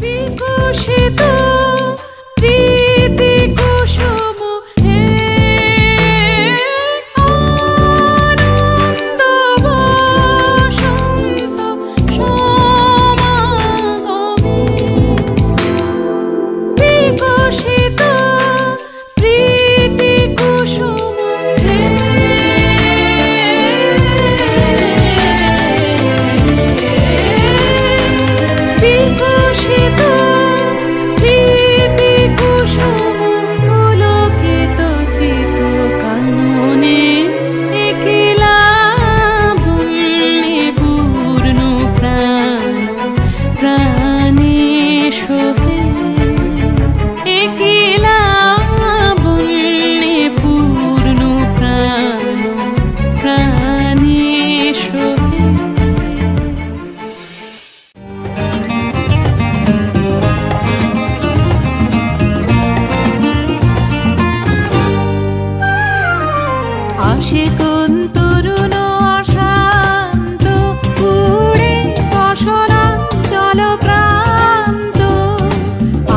বিকশিত প্রীতি কুসুম হে আনন্দ বসন্ত সমাগমে বিকশিত প্রীতি কুসুম হে বিকশিত প্রীতি কুসুম পুলকিত চিত কাননে একিলা বন্যে পূর্ণ প্রাণ প্রাণে শোভে একিলা বন্যে পূর্ণ প্রাণ প্রাণে শোভে। আসে কোন তরুণ অশান্ত উড়ে বসনাঞ্চল প্রান্ত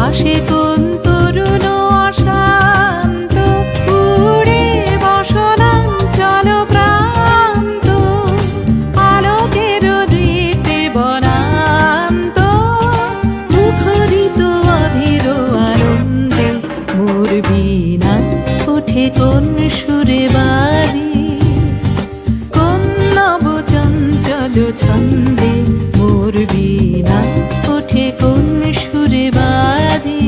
আসে কোন তরুণ অশান্ত উড়ে বসনাঞ্চল প্রান্ত আলোকের দৃতে বনান্ত মুখরিত অধীর আনন্দে মোর বীণা ওঠে কোন সুরে বাজি কোন নব চঞ্চল ছন্দে মোর বীণা ওঠে কোন সুরে বাজি।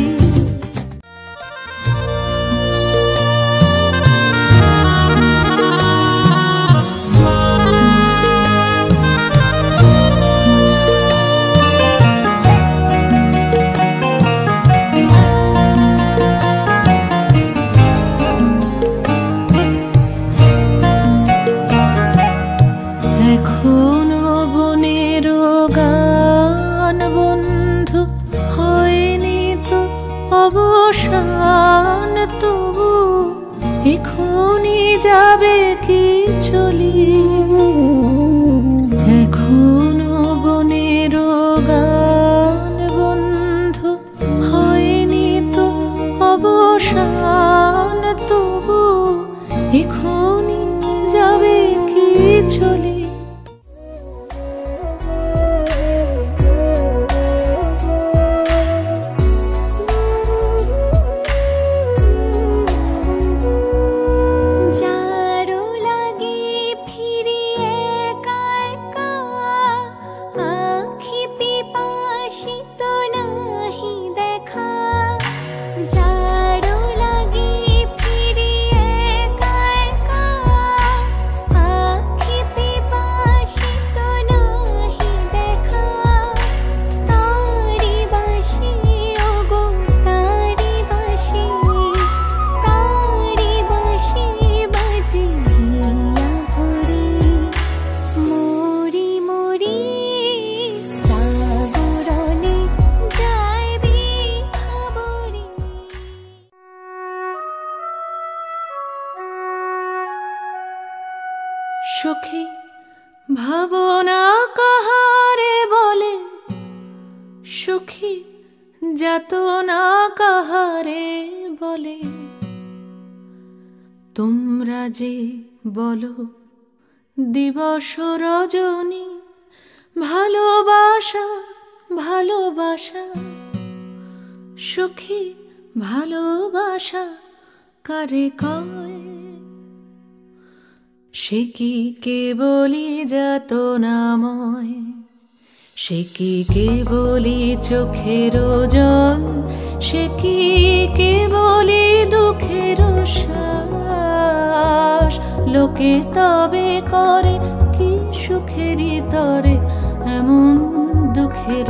এখনো বনের গান বন্ধু হয়নি তো অবসান তবু এখনই যাবে কি চলি এখনো বনের গান বন্ধু হয়নি তো অবসান তবু এখনই যাবে কি চলি। সুখী ভাবনা কাহারে বলে সুখী যাতনা কাহারে বলে তোমরা যে বলো দিবস রজনী ভালোবাসা ভালোবাসা সুখী ভালোবাসা কারে কয় সে কি কেবলি যাতনাময় সে কি কেবলি চোখের জল সে কি কেবলি দুঃখের শ্বাস লোকে তবে করে কি সুখেরই তরে এমন দুঃখের